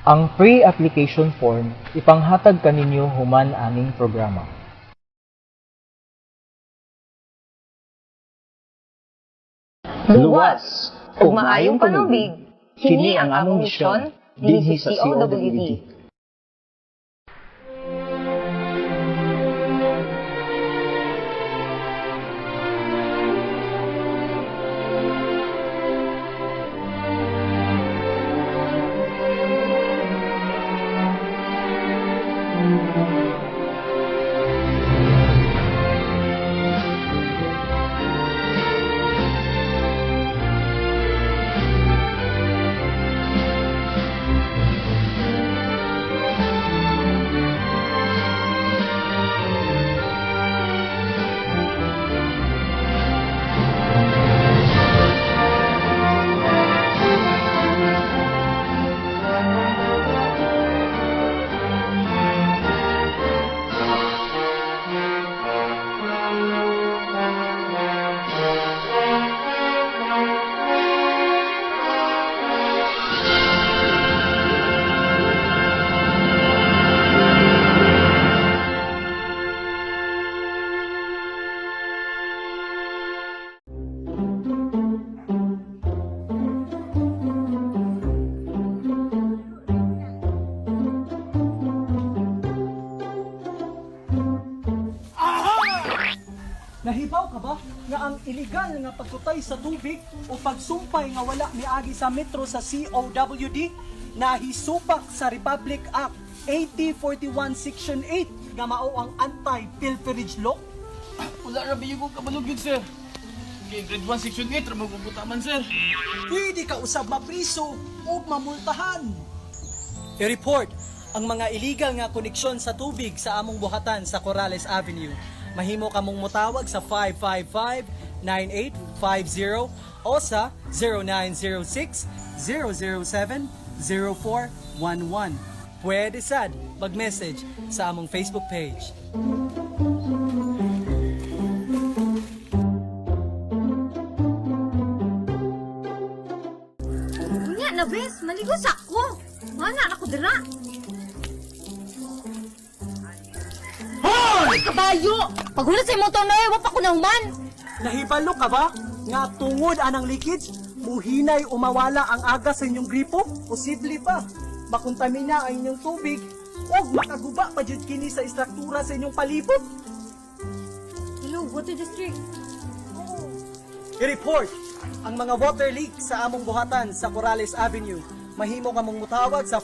Ang pre-application form ipanghatag kaninyo human aning programa. Luwas ug maayong panubig, kini ang among misyon dinhi sa COWD. Nahibaw ka ba nga ang illegal nga pagkutay sa tubig o pagsumpay nga wala miagi sa metro sa COWD nahisupak sa Republic Act 8041 Section 8 nga mao ang anti-pilferage law? Wala na biyo kong kabalugid, sir. Kaya grade 1, section 8, ramang man, sir. Pwede ka usab mapriso o mamultahan. I-report ang mga illegal nga koneksyon sa tubig sa among buhatan sa Corrales Avenue. Mahimo kamong mutawag sa 555-9850 o sa 0906-007-0411. Pwede sad mag-message sa among Facebook page. Unya na bes, maligos ako. Mana ako dira. Hoy, kabayo! Pagulat sa motor na wa pa ko nahuman. Nahibalo ka ba nga tungod anang leakage muhinay o mawala ang aga sa inyong gripo? Posible pa makontamina ang inyong tubig o makaguba pa jud kini sa istruktura sa inyong palibot. Hello, water district. I-report ang mga water leak sa among buhatan sa Corrales Avenue. Mahimo kamong mutawag sa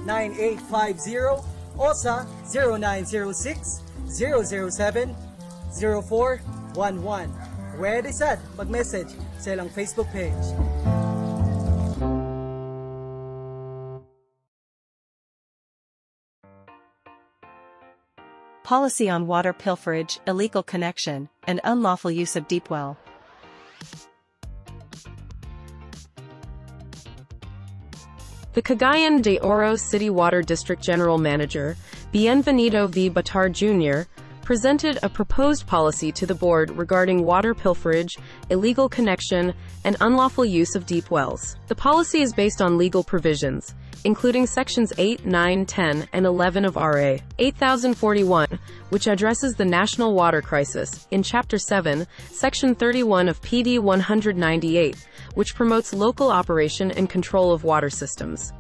555-9850 o sa 0906-007-0411. Pwede sad mag-message sa ilang Facebook page. Policy on water pilferage, illegal connection, and unlawful use of deep well. The Cagayan de Oro City Water District General Manager, Bienvenido V. Batar Jr., presented a proposed policy to the board regarding water pilferage, illegal connection, and unlawful use of deep wells. The policy is based on legal provisions, including Sections 8, 9, 10, and 11 of RA 8041, which addresses the national water crisis, in Chapter 7, Section 31 of PD 198, which promotes local operation and control of water systems.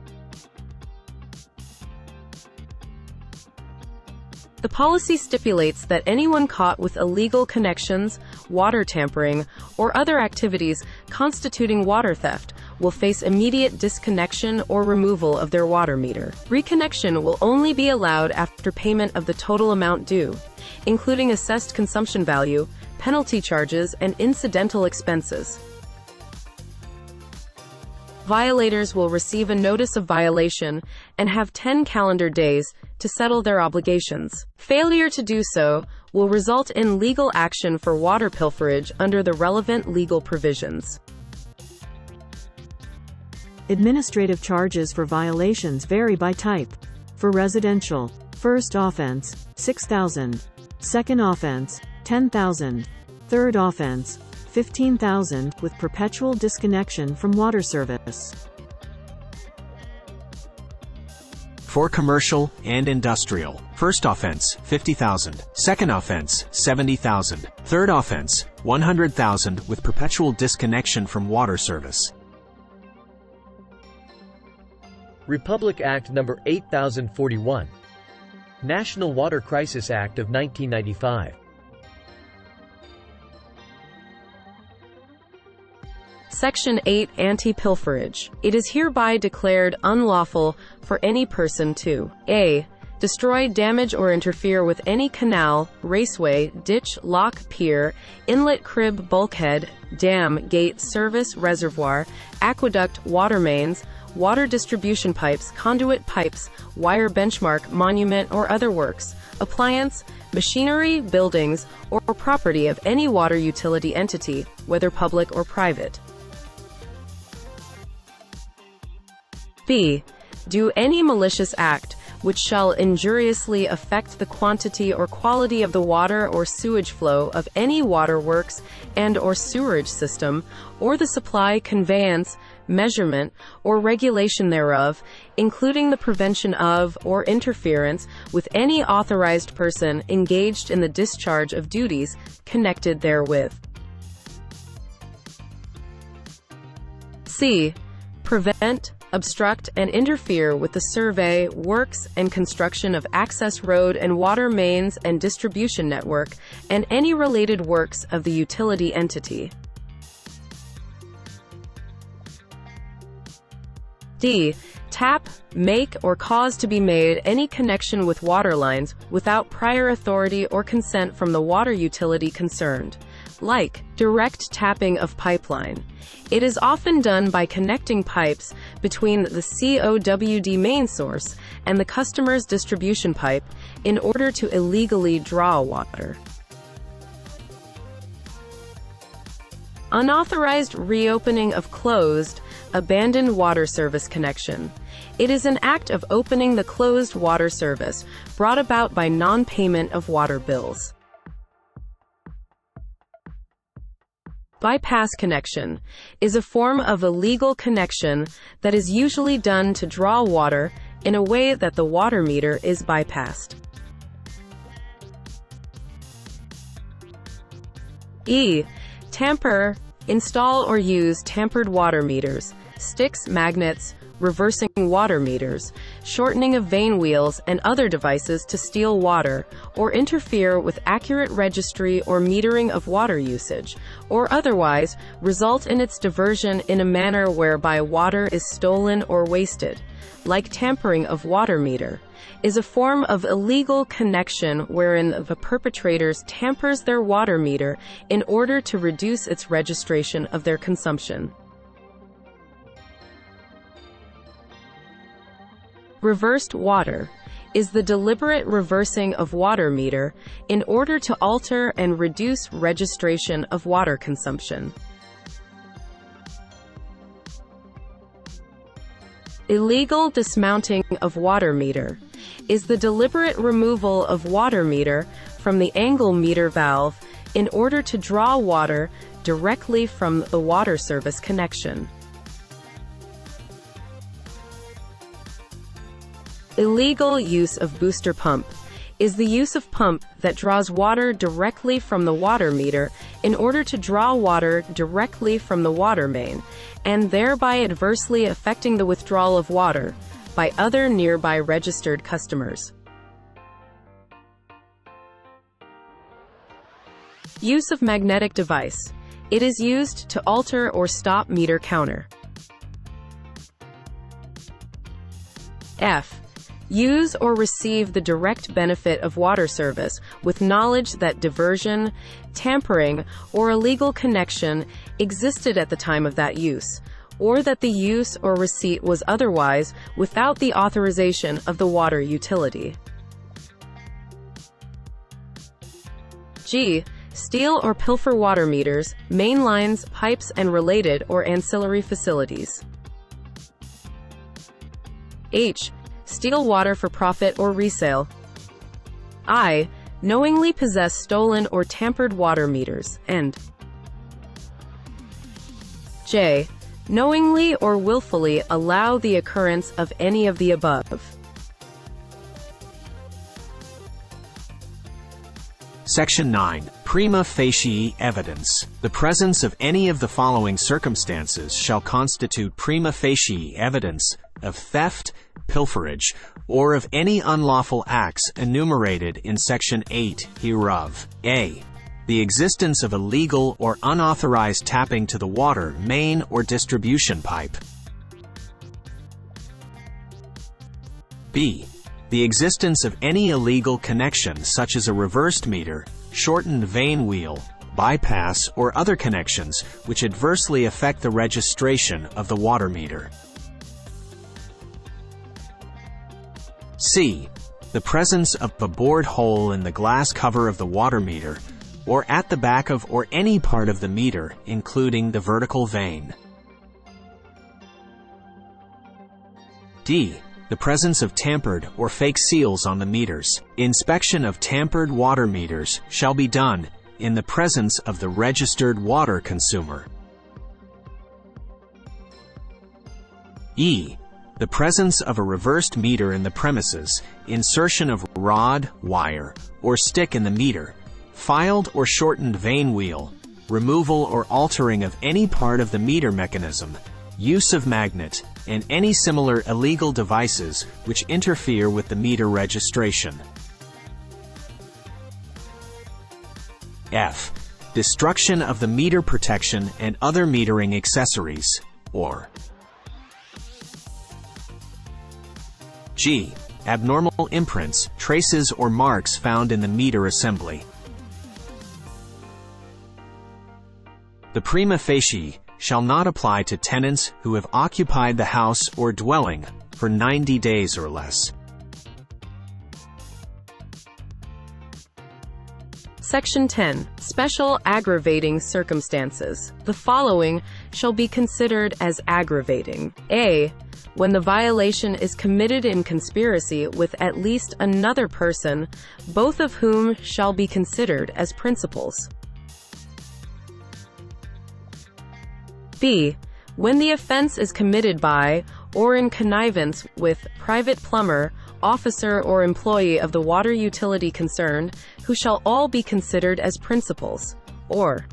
The policy stipulates that anyone caught with illegal connections, water tampering, or other activities constituting water theft will face immediate disconnection or removal of their water meter. Reconnection will only be allowed after payment of the total amount due, including assessed consumption value, penalty charges, and incidental expenses. Violators will receive a notice of violation and have 10 calendar days to settle their obligations. Failure to do so will result in legal action for water pilferage under the relevant legal provisions. Administrative charges for violations vary by type. For residential, first offense, 6,000. Second offense, 10,000. Third offense, 15,000 with perpetual disconnection from water service. for commercial and industrial. First offense, 50,000. Second offense, 70,000. Third offense, 100,000 with perpetual disconnection from water service. Republic Act Number 8041. National Water Crisis Act of 1995. Section 8 Anti-Pilferage. It is hereby declared unlawful for any person to a. Destroy, damage, or interfere with any canal, raceway, ditch, lock, pier, inlet, crib, bulkhead, dam, gate, service, reservoir, aqueduct, water mains, water distribution pipes, conduit pipes, wire benchmark, monument, or other works, appliance, machinery, buildings, or property of any water utility entity, whether public or private. B. Do any malicious act which shall injuriously affect the quantity or quality of the water or sewage flow of any waterworks and/or sewerage system, or the supply, conveyance, measurement, or regulation thereof, including the prevention of or interference with any authorized person engaged in the discharge of duties connected therewith. C. Prevent, obstruct, and interfere with the survey, works, and construction of access road and water mains and distribution network, and any related works of the utility entity. D. Tap, make, or cause to be made any connection with water lines without prior authority or consent from the water utility concerned, like direct tapping of pipeline. It is often done by connecting pipes between the COWD main source and the customer's distribution pipe in order to illegally draw water. Unauthorized reopening of closed, abandoned water service connection. It is an act of opening the closed water service brought about by non-payment of water bills. Bypass connection is a form of illegal connection that is usually done to draw water in a way that the water meter is bypassed. E. Tamper, install or use tampered water meters, sticks, magnets, reversing water meters, shortening of vane wheels, and other devices to steal water, or interfere with accurate registry or metering of water usage, or otherwise result in its diversion in a manner whereby water is stolen or wasted, like tampering of water meter, is a form of illegal connection wherein the perpetrators tampers their water meter in order to reduce its registration of their consumption. Reversed water is the deliberate reversing of water meter in order to alter and reduce registration of water consumption. Illegal dismounting of water meter is the deliberate removal of water meter from the angle meter valve in order to draw water directly from the water service connection. Illegal use of booster pump is the use of pump that draws water directly from the water meter in order to draw water directly from the water main, and thereby adversely affecting the withdrawal of water by other nearby registered customers. Use of magnetic device. It is used to alter or stop meter counter. F. Use or receive the direct benefit of water service with knowledge that diversion, tampering, or illegal connection existed at the time of that use, or that the use or receipt was otherwise without the authorization of the water utility. G. Steal or pilfer water meters, main lines, pipes, and related or ancillary facilities. H. Steal water for profit or resale. I. Knowingly possess stolen or tampered water meters, and J. Knowingly or willfully allow the occurrence of any of the above. Section 9. Prima facie evidence. The presence of any of the following circumstances shall constitute prima facie evidence of theft, pilferage, or of any unlawful acts enumerated in Section 8 hereof. A. The existence of illegal or unauthorized tapping to the water main or distribution pipe. B. The existence of any illegal connection such as a reversed meter, shortened vane wheel, bypass, or other connections which adversely affect the registration of the water meter. C. The presence of a bored hole in the glass cover of the water meter, or at the back of or any part of the meter, including the vertical vane. D. The presence of tampered or fake seals on the meters. Inspection of tampered water meters shall be done in the presence of the registered water consumer. E. The presence of a reversed meter in the premises, insertion of rod, wire, or stick in the meter, filed or shortened vane wheel, removal or altering of any part of the meter mechanism, use of magnet, and any similar illegal devices which interfere with the meter registration. F. Destruction of the meter protection and other metering accessories, or G. Abnormal imprints, traces, or marks found in the meter assembly. The prima facie shall not apply to tenants who have occupied the house or dwelling for 90 days or less. Section 10. Special aggravating circumstances. The following shall be considered as aggravating. A. When the violation is committed in conspiracy with at least another person, both of whom shall be considered as principals. B. When the offense is committed by, or in connivance with, private plumber, officer or employee of the water utility concerned, who shall all be considered as principals, or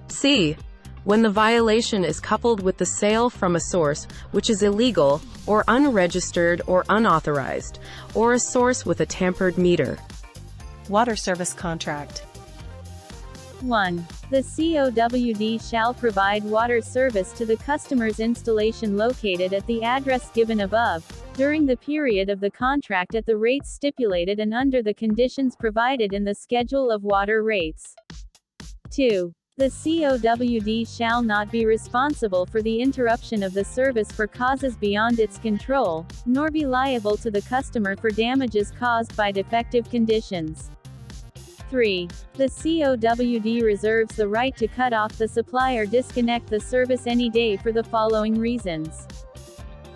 C. When the violation is coupled with the sale from a source which is illegal, or unregistered or unauthorized, or a source with a tampered meter. Water service contract. 1. The COWD shall provide water service to the customer's installation located at the address given above, during the period of the contract at the rates stipulated and under the conditions provided in the Schedule of Water Rates. 2. The COWD shall not be responsible for the interruption of the service for causes beyond its control, nor be liable to the customer for damages caused by defective conditions. 3. The COWD reserves the right to cut off the supply or disconnect the service any day for the following reasons: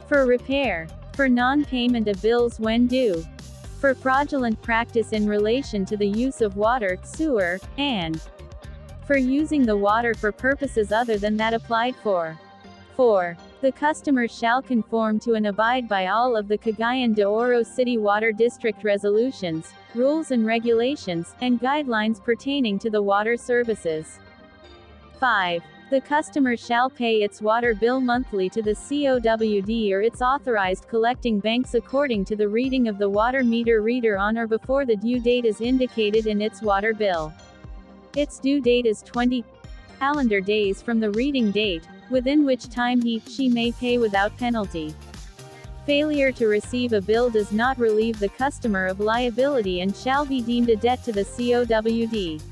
for repair, for non-payment of bills when due, for fraudulent practice in relation to the use of water, sewer, and for using the water for purposes other than that applied for. 4. The customer shall conform to and abide by all of the Cagayan de Oro City Water District resolutions, rules and regulations, and guidelines pertaining to the water services. 5. The customer shall pay its water bill monthly to the COWD or its authorized collecting banks according to the reading of the water meter reader on or before the due date is indicated in its water bill. Its due date is 20 calendar days from the reading date, within which time she may pay without penalty. Failure to receive a bill does not relieve the customer of liability and shall be deemed a debt to the COWD.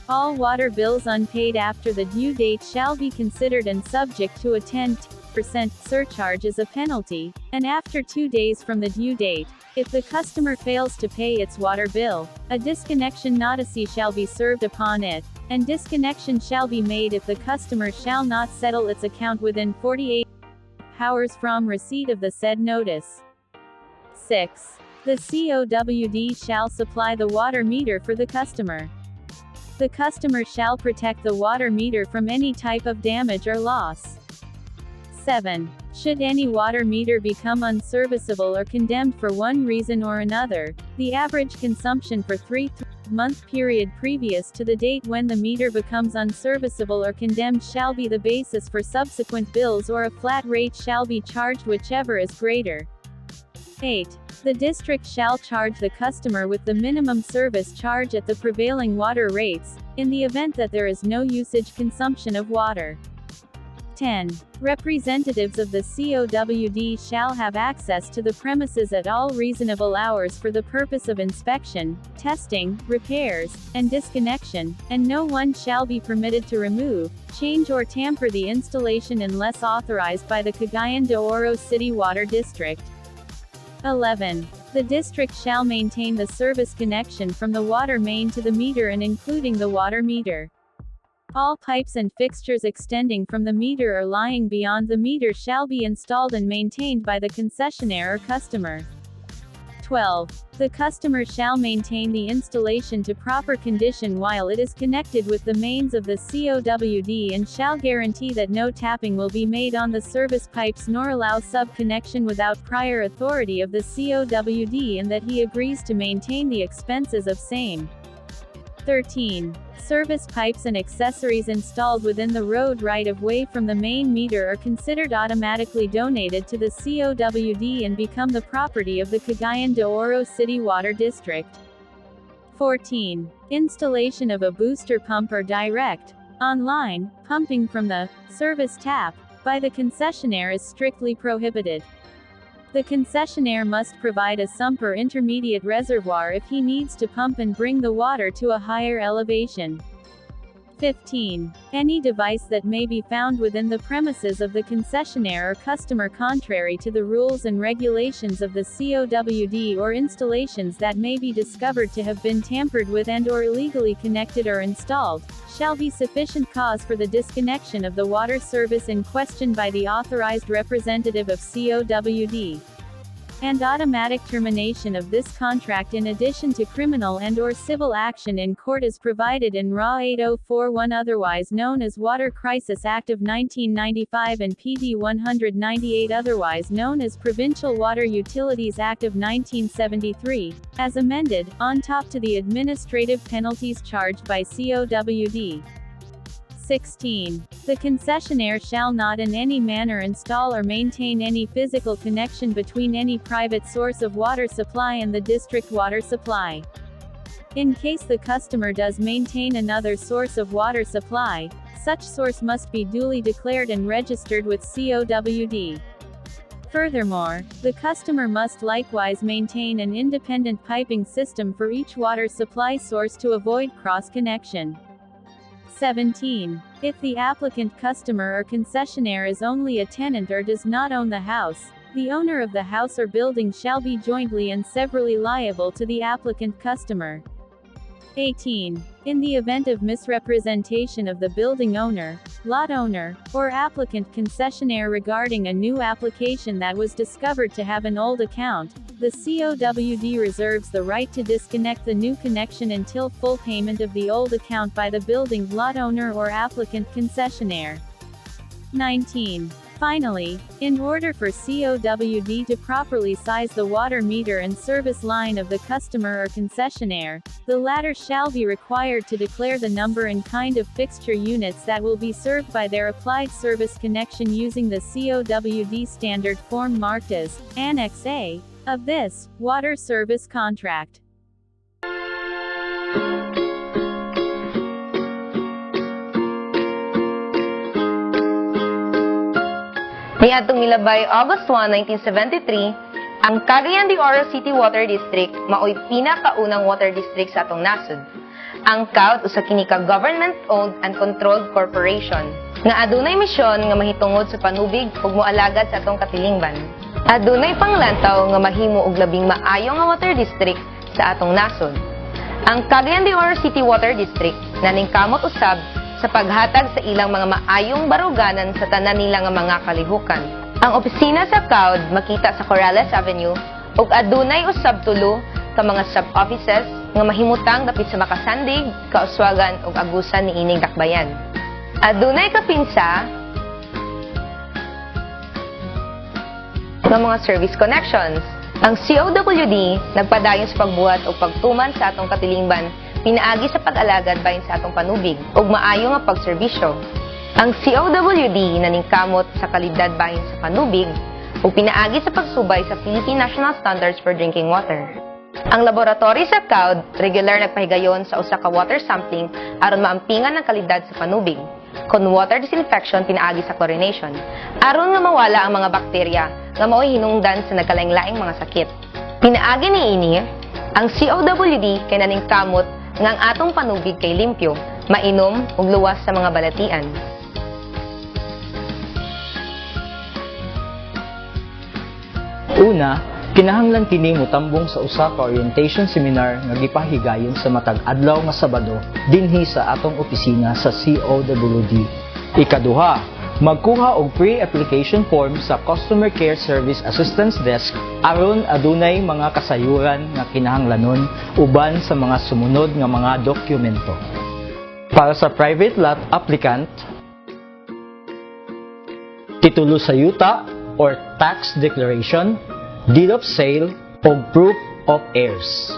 All water bills unpaid after the due date shall be considered and subject to a 10% surcharge as a penalty, and after 2 days from the due date, if the customer fails to pay its water bill, a disconnection notice shall be served upon it, and disconnection shall be made if the customer shall not settle its account within 48 hours from receipt of the said notice. 6. The COWD shall supply the water meter for the customer. The customer shall protect the water meter from any type of damage or loss. 7. Should any water meter become unserviceable or condemned for one reason or another, the average consumption for 3-month period previous to the date when the meter becomes unserviceable or condemned shall be the basis for subsequent bills, or a flat rate shall be charged, whichever is greater. 8. The district shall charge the customer with the minimum service charge at the prevailing water rates, in the event that there is no usage consumption of water. 10. Representatives of the COWD shall have access to the premises at all reasonable hours for the purpose of inspection, testing, repairs, and disconnection, and no one shall be permitted to remove, change or tamper the installation unless authorized by the Cagayan de Oro City Water District. 11. The district shall maintain the service connection from the water main to the meter and including the water meter. All pipes and fixtures extending from the meter or lying beyond the meter shall be installed and maintained by the concessionaire or customer. 12. The customer shall maintain the installation to proper condition while it is connected with the mains of the COWD and shall guarantee that no tapping will be made on the service pipes nor allow sub-connection without prior authority of the COWD, and that he agrees to maintain the expenses of same. 13. Service pipes and accessories installed within the road right-of-way from the main meter are considered automatically donated to the COWD and become the property of the Cagayan de Oro City Water District. 14. Installation of a booster pump or direct, online, pumping from the service tap by the concessionaire is strictly prohibited. The concessionaire must provide a sump or intermediate reservoir if he needs to pump and bring the water to a higher elevation. 15. Any device that may be found within the premises of the concessionaire or customer contrary to the rules and regulations of the COWD, or installations that may be discovered to have been tampered with and/or illegally connected or installed, shall be sufficient cause for the disconnection of the water service in question by the authorized representative of COWD. And automatic termination of this contract in addition to criminal and/or civil action in court is provided in RA 8041, otherwise known as Water Crisis Act of 1995, and PD 198, otherwise known as Provincial Water Utilities Act of 1973, as amended, on top to the administrative penalties charged by COWD. 16. The concessionaire shall not in any manner install or maintain any physical connection between any private source of water supply and the district water supply. In case the customer does maintain another source of water supply, such source must be duly declared and registered with COWD. Furthermore, the customer must likewise maintain an independent piping system for each water supply source to avoid cross-connection. 17. If the applicant customer or concessionaire is only a tenant or does not own the house, the owner of the house or building shall be jointly and severally liable to the applicant customer. 18. In the event of misrepresentation of the building owner, lot owner, or applicant concessionaire regarding a new application that was discovered to have an old account, the COWD reserves the right to disconnect the new connection until full payment of the old account by the building's lot owner or applicant concessionaire. 19. Finally, in order for COWD to properly size the water meter and service line of the customer or concessionaire, the latter shall be required to declare the number and kind of fixture units that will be served by their applied service connection using the COWD standard form marked as Annex A of this water service contract. Niadtong milabay August 1, 1973, ang Cagayan de Oro City Water District mao'y pinakaunang water district sa atong nasod. Ang COWD usa kini ka government-owned and controlled corporation nga adunay misyon nga mahitungod sa panubig ug moalagad sa atong katilingban. Adunay panglantaw nga mahimo og labing maayo nga water district sa atong nasod. Ang Cagayan de Oro City Water District naningkamot usab sa paghatag sa ilang mga maayong baruganan sa tanan nila nga mga kalihukan. Ang opisina sa COWD makita sa Corrales Avenue ug adunay usab tulo ka mga sub-offices nga mahimutang dapit sa makasandig, kauswagan ug agusan niining dakbayan. Adunay kapinsa ng mga service connections. Ang COWD nagpadayon sa pagbuhat o pagtuman sa atong katilingban, pinaagi sa pag-alagad bahin sa atong panubig ug maayo nga pagserbisyo. Ang COWD naningkamot sa kalidad bahin sa panubig ug pinaagi sa pagsubay sa Philippine National Standards for Drinking Water. Ang laboratory sa COWD regular nagpahigayon sa usa ka water sampling aron maampingan ang kalidad sa panubig. Kon water disinfection pinaagi sa chlorination aron nga mawala ang mga bakterya nga mao'y hinungdan sa nagkalaing-laing mga sakit. Pinaagi niini ang COWD kay naningkamot nga ang atong panubig kay limpyo, mainom ug luwas sa mga balatian. Una, kinahanglan kini motambong sa usa ka orientation seminar nga gipahigayon sa matag adlaw nga Sabado dinhi sa atong opisina sa COWD. Ikaduha, magkuha og pre-application form sa Customer Care Service Assistance Desk aron adunay mga kasayuran nga kinahanglanon uban sa mga sumunod nga mga dokumento. Para sa private lot applicant, titulo sa yuta or tax declaration, deed of sale, o proof of heirs.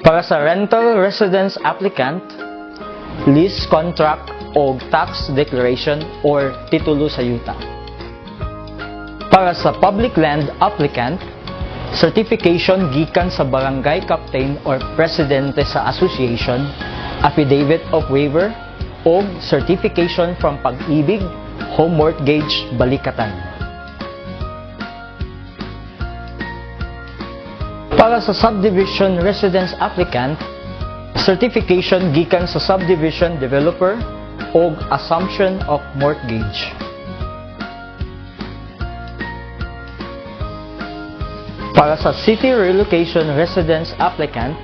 Para sa rental residence applicant, lease contract o tax declaration or titulo sa yuta. Para sa public land applicant, certification gikan sa barangay captain or presidente sa association, affidavit of waiver, o certification from Pag-ibig, home mortgage, balikatan. Para sa subdivision residence applicant, certification gikan sa subdivision developer o assumption of mortgage. Para sa city relocation residence applicant,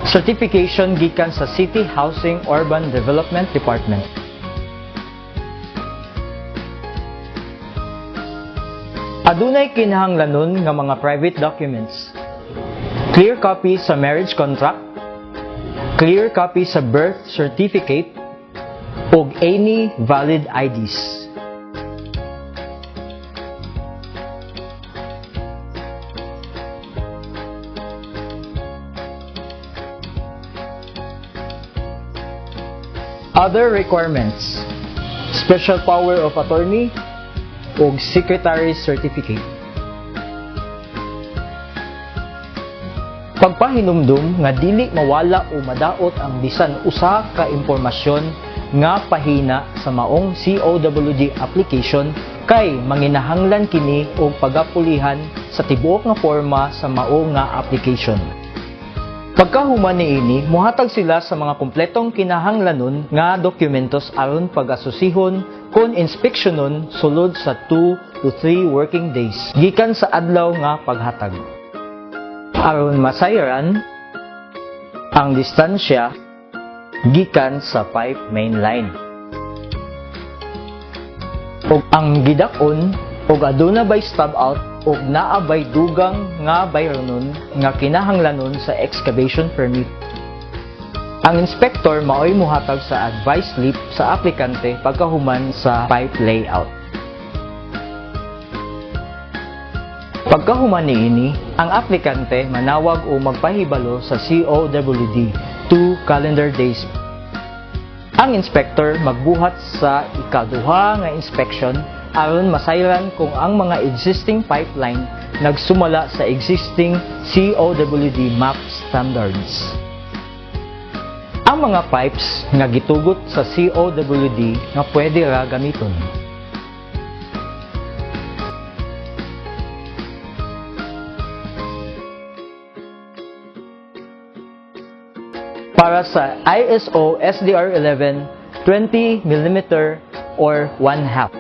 certification gikan sa City Housing Urban Development Department. Adunay kinahanglanon nga mga private documents. Clear copy sa marriage contract, clear copy sa birth certificate, ug any valid IDs. Other requirements: special power of attorney ug secretary's certificate. Pagpahinumdum nga dili mawala o madaot ang bisan usa ka impormasyon nga pahina sa maong COWD application kay manginahanglan kini og pagapulihan sa tibuok nga forma sa mao nga application. Pagkahuman niini, muhatag sila sa mga kumpletong kinahanglanon nga dokumentos aron pag-asosihon kon inspeksyonon sulod sa 2 to 3 working days gikan sa adlaw nga paghatag. Aron masayran ang distansya gikan sa pipe main line. Ug ang gidakon ug aduna bay stub out ug naa bay dugang nga bayronon nga kinahanglanon sa excavation permit. Ang inspector maoy muhatag sa advice slip sa aplikante pagkahuman sa pipe layout. Pagkahuman niini, ang aplikante manawag o magpahibalo sa COWD 2 calendar days. Ang inspector magbuhat sa ikaduha nga inspection aron masayran kung ang mga existing pipeline nagsumala sa existing COWD map standards. Ang mga pipes nga gitugot sa COWD nga pwede ra gamiton. Para sa ISO SDR 11, 20 mm or 1/2.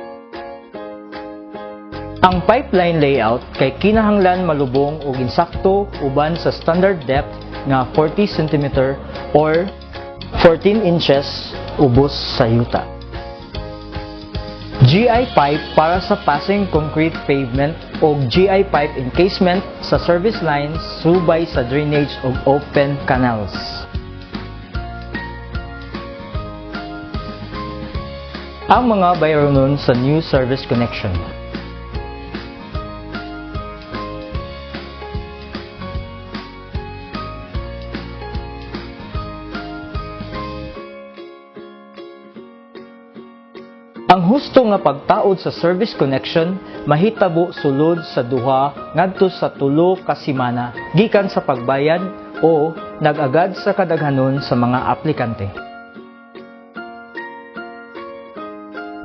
Ang pipeline layout kay kinahanglan malubong og insakto uban sa standard depth nga 40 cm or 14 inches ubos sa yuta. GI pipe para sa passing concrete pavement o GI pipe encasement sa service lines subay sa drainage o open canals. Ang mga bayaronon sa new service connection. Ang husto nga pagtaod sa service connection mahitabo sulod sa duha ngadto sa 3 ka semana gikan sa pagbayad o nag-agad sa kadaghanon sa mga aplikante.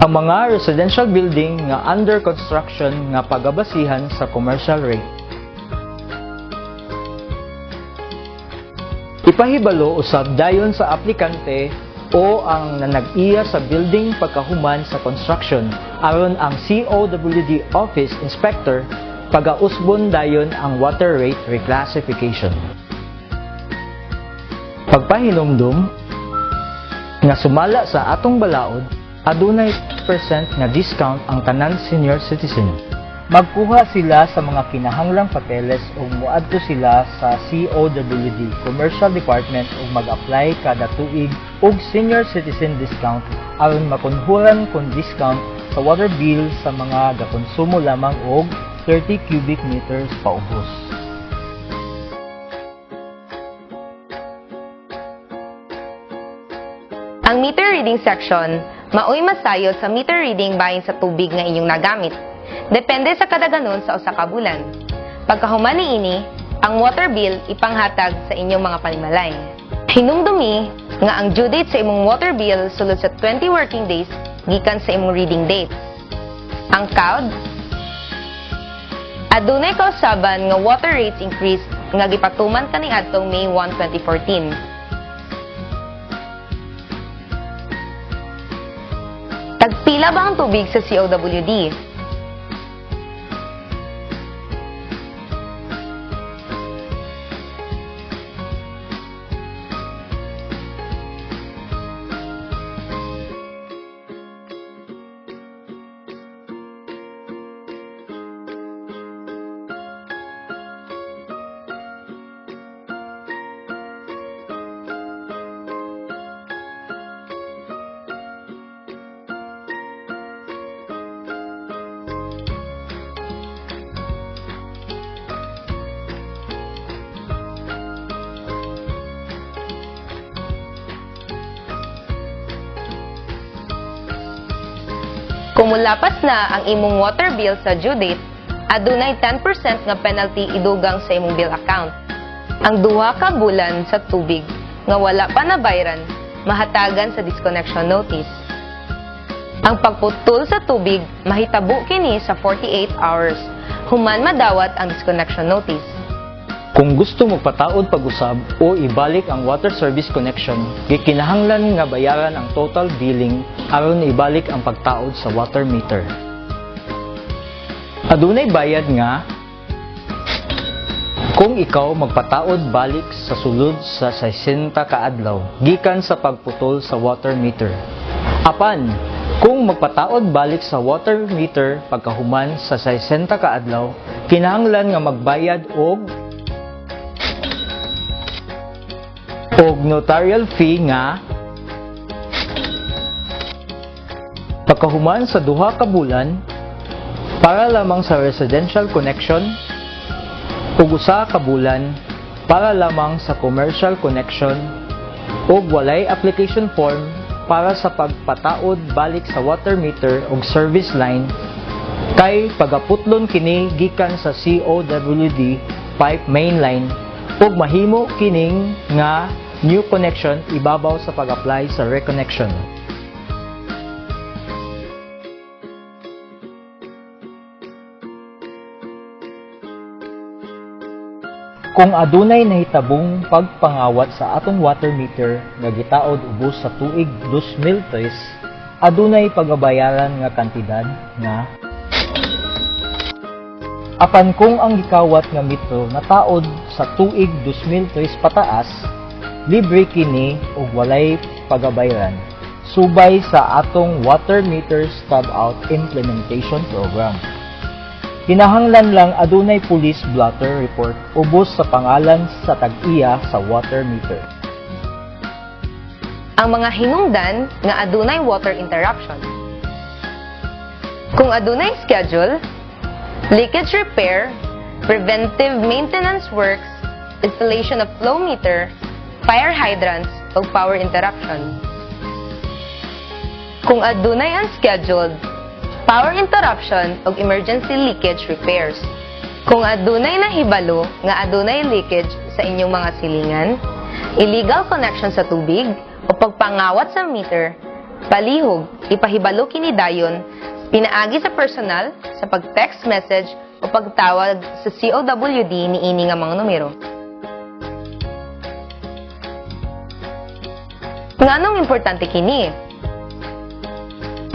Ang mga residential building nga under construction nga pagabasihan sa commercial rate. Ipahibalo usab dayon sa aplikante o ang nanag-iya sa building pagkahuman sa construction aron ang COWD Office Inspector pagausbon dayon ang water rate reclassification. Pagpahinumdum nga sumala sa atong balaod, adunay 10% nga discount ang tanan senior citizen. Magkuha sila sa mga kinahanglang papeles ug moadto sila sa COWD Commercial Department ug mag-apply kada tuig og senior citizen discount aron makunhuran kon discount sa water bill sa mga gakonsumo lamang og 30 cubic meters paubos. Ang meter reading section, maoy masayod sa meter reading bahin sa tubig nga inyong nagamit. Depende sa kadaganon sa usa ka bulan. Pagkahuman niini, ang water bill ipanghatag sa inyong mga panimalay. Hinumdumi nga ang due date sa imong water bill sulod sa 20 working days gikan sa imong reading date. Ang COWD, adunay kausaban nga water rates increase nga gipatuman kaniadtong May 1, 2014. Tagpila ba ang tubig sa COWD? Kung mulapas na ang imong water bill sa due date, adunay 10% nga penalty idugang sa imong bill account. Ang 2 ka bulan sa tubig nga wala pa nabayaran, mahatagan sa disconnection notice. Ang pagputol sa tubig mahitabo kini sa 48 hours, human madawat ang disconnection notice. Kung gusto mo pataod pag-usab o ibalik ang water service connection, gikinahanglan nga bayaran ang total billing aron ibalik ang pagtaod sa water meter. Adunay bayad nga kung ikaw magpataod balik sa sulod sa 60 ka adlaw gikan sa pagputol sa water meter. Apan, kung magpataod balik sa water meter pagkahuman sa 60 ka adlaw, kinahanglan nga magbayad og notarial fee nga pagkahuman sa 2 ka bulan para lamang sa residential connection ug 1 ka bulan para lamang sa commercial connection ug walay application form para sa pagpataod balik sa water meter ug service line kay pagaputlon kini gikan sa COWD pipe mainline ug mahimo kining nga new connection ibabaw sa pag-apply sa reconnection. Kung adunay nahitabong pagpangawat sa atong water meter nga gitaod ubos sa tuig 2003, adunay pagabayaran nga kantidad nga apan kung ang gikawat nga metro nataod sa tuig 2003 pataas, libre kini ug walay pagabayaran subay sa atong water meter stub out implementation program. Kinahanglan lang adunay police blotter report ubos sa pangalan sa tag-iya sa water meter. Ang mga hinungdan nga adunay water interruption, Kung adunay schedule, leakage repair, preventive maintenance works, installation of flow meter, fire hydrants, o power interruption. Kung adunay unscheduled, power interruption o emergency leakage repairs. Kung adunay nahibalo nga adunay leakage sa inyong mga silingan, illegal connection sa tubig o pagpangawat sa meter, palihog, ipahibalo kini dayon, pinaagi sa personal, sa pag-text message o pagtawag sa COWD niini nga mga numero. Nganong importante kini?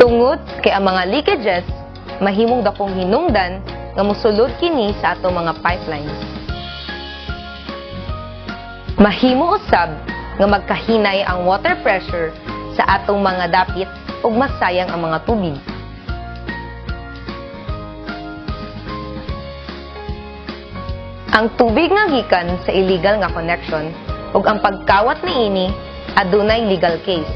Tungod kay ang mga leakages mahimong dakong hinungdan nga mosulod kini sa atong mga pipelines. Mahimo usab nga magkahinay ang water pressure sa atong mga dapit ug masayang ang mga tubig. Ang tubig nga gikan sa illegal nga connection ug ang pagkawat niini adunay legal case.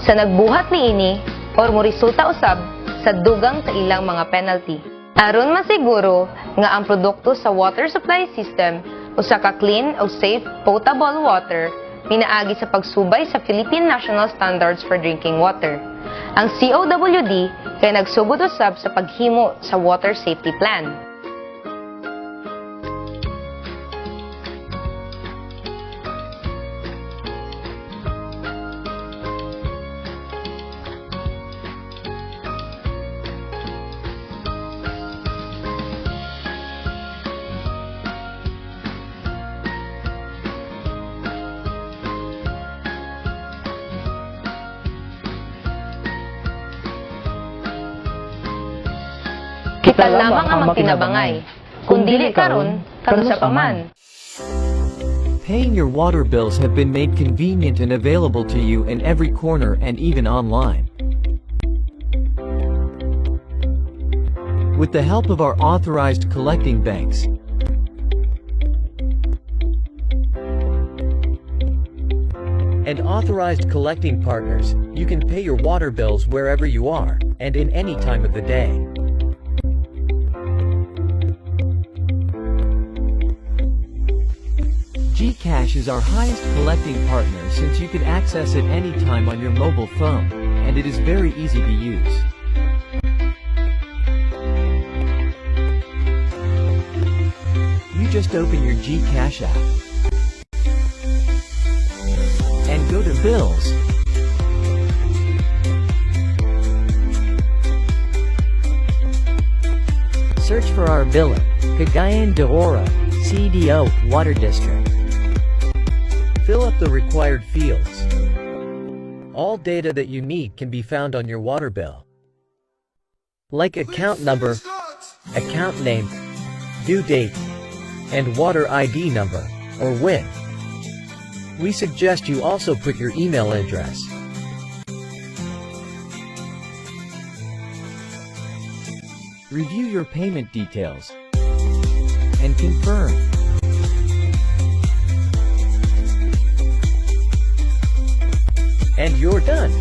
Sa nagbuhat niini or moresulta usab sa dugang sa ilang mga penalty. Aron masiguro nga ang produkto sa water supply system usa ka clean o safe potable water pinaagi sa pagsubay sa Philippine National Standards for Drinking Water. Ang COWD kay nagsugod usab sa paghimo sa water safety plan. Kita lamang ang magtinabangay, kung dili karon, karon sa paman. Paying your water bills have been made convenient and available to you in every corner and even online. With the help of our authorized collecting banks, and authorized collecting partners, you can pay your water bills wherever you are, and in any time of the day. GCash is our highest collecting partner since you can access it anytime on your mobile phone, and it is very easy to use. You just open your GCash app and go to Bills. Search for our biller, Cagayan de Oro, CDO, Water District. Fill up the required fields. All data that you need can be found on your water bill, like account number, account name, due date, and water ID number, or WIN. We suggest you also put your email address. Review your payment details and confirm. And you're done.